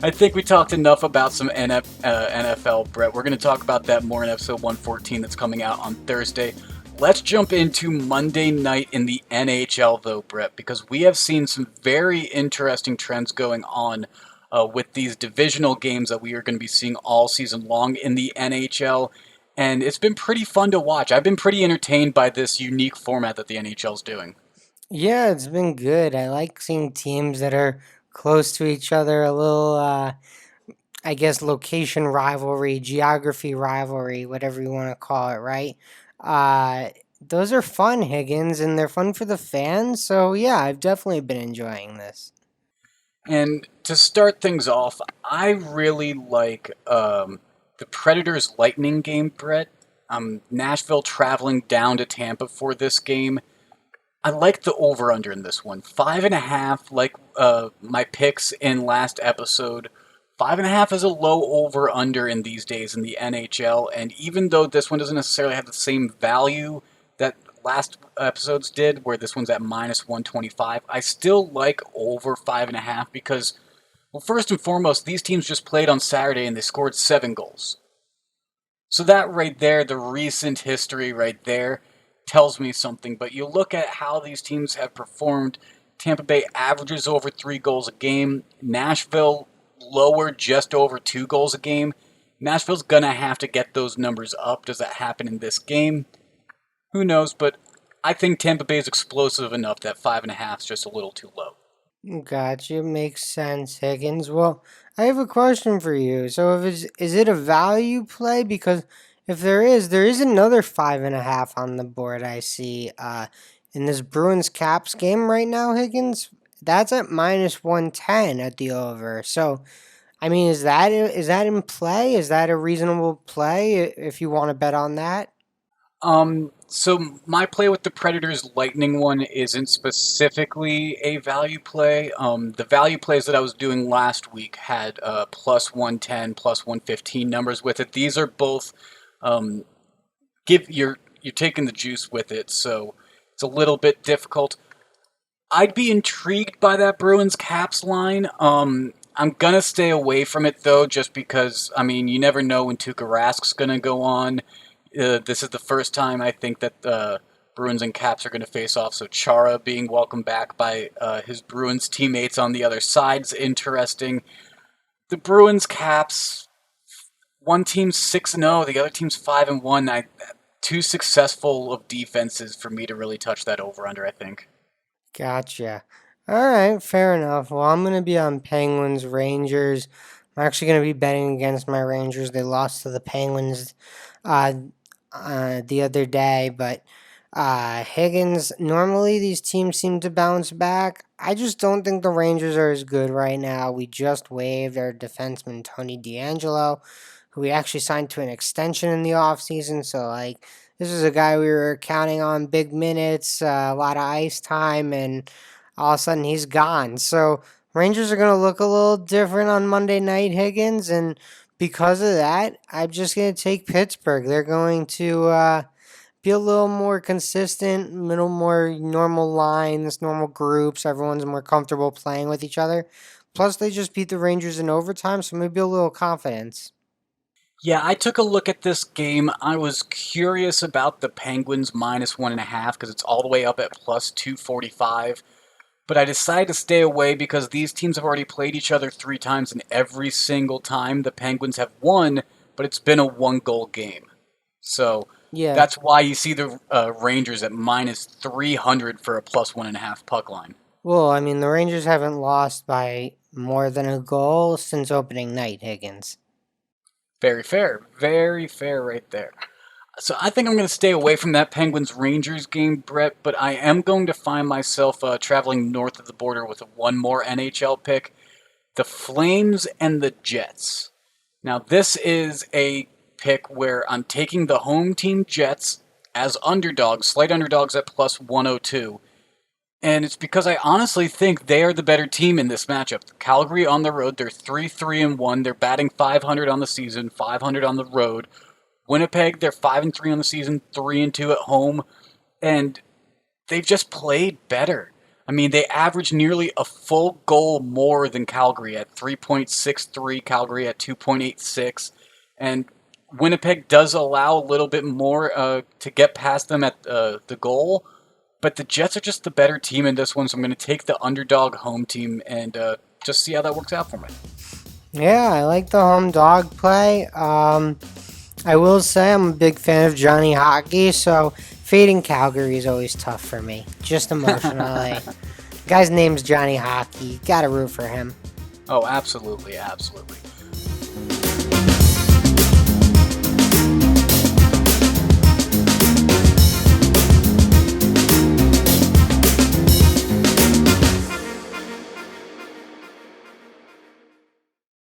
I think we talked enough about some NFL, Brett. We're going to talk about that more in episode 114 that's coming out on Thursday. Let's jump into Monday night in the NHL, though, Brett, because we have seen some very interesting trends going on with these divisional games that we are going to be seeing all season long in the NHL. And it's been pretty fun to watch. I've been pretty entertained by this unique format that the NHL is doing. Yeah, it's been good. I like seeing teams that are close to each other, a little, I guess, location rivalry, geography rivalry, whatever you want to call it, right? Uh, those are fun, Higgins, and they're fun for the fans. So, yeah, I've definitely been enjoying this. And to start things off, I really like the Predators Lightning game, Brett. Nashville traveling down to Tampa for this game. I like the over under in this one. 5.5, like my picks in last episode. 5.5 is a low over under in these days in the NHL, and even though this one doesn't necessarily have the same value that last episodes did, where this one's at minus 125, I still like over 5.5 because, well, first and foremost, these teams just played on Saturday and they scored 7 goals. So that right there, the recent history right there, tells me something. But you look at how these teams have performed. Tampa Bay averages over 3 goals a game. Nashville lower, just over 2 goals a game. Nashville's gonna have to get those numbers up. Does that happen in this game? Who knows? But I think Tampa Bay is explosive enough that 5.5 is just a little too low. Gotcha. Makes sense, Higgins. Well, I have a question for you. So, if is it a value play? Because if there is another 5.5 on the board. I see in this Bruins Caps game right now, Higgins. That's at minus 110 at the over. So, I mean, is that in play? Is that a reasonable play if you want to bet on that? So my play with the Predators Lightning one isn't specifically a value play. The value plays that I was doing last week had plus 110, plus 115 numbers with it. These are both um, give you're taking the juice with it, so it's a little bit difficult. I'd be intrigued by that Bruins Caps line. I'm gonna stay away from it though, just because I mean you never know when Tuukka Rask's gonna go on. This is the first time I think that Bruins and Caps are going to face off. So Chara being welcomed back by his Bruins teammates on the other side's interesting. The Bruins Caps, one team's 6-0, the other team's 5-1. Too successful of defenses for me to really touch that over under. I think. Gotcha. All right, fair enough. Well, I'm gonna be on Penguins Rangers. I'm actually gonna be betting against my Rangers. They lost to the Penguins uh, the other day, but Higgins. Normally, these teams seem to bounce back. I just don't think the Rangers are as good right now. We just waived our defenseman Tony DeAngelo, who we actually signed to an extension in the offseason. So, like, this is a guy we were counting on big minutes, a lot of ice time, and all of a sudden he's gone. So, Rangers are going to look a little different on Monday night, Higgins, and because of that, I'm just going to take Pittsburgh. They're going to be a little more consistent, little more normal lines, normal groups. Everyone's more comfortable playing with each other. Plus, they just beat the Rangers in overtime, so maybe a little confidence. Yeah, I took a look at this game. I was curious about the Penguins minus 1.5 because it's all the way up at plus 245. But I decided to stay away because these teams have already played each other 3 times, and every single time the Penguins have won, but it's been a 1 goal game. So Yeah. that's why you see the Rangers at minus 300 for a plus 1.5 puck line. Well, I mean, the Rangers haven't lost by more than a goal since opening night, Higgins. Very fair right there. So I think I'm going to stay away from that Penguins Rangers game, Brett, but I am going to find myself traveling north of the border with one more NHL pick, the Flames and the Jets. Now, this is a pick where I'm taking the home team Jets as underdogs, slight underdogs at plus 102. And it's because I honestly think they are the better team in this matchup. Calgary on the road, they're 3-3-1. They're batting 500 on the season, 500 on the road. Winnipeg, they're 5-3 on the season, 3-2 at home, and they've just played better. I mean, they average nearly a full goal more than Calgary at 3.63, Calgary at 2.86, and Winnipeg does allow a little bit more to get past them at the goal, but the Jets are just the better team in this one, so I'm going to take the underdog home team and just see how that works out for me. Yeah, I like the home dog play. I will say I'm a big fan of Johnny Hockey, so fading Calgary is always tough for me, just emotionally. Guy's name's Johnny Hockey. Gotta root for him. Oh, absolutely, absolutely.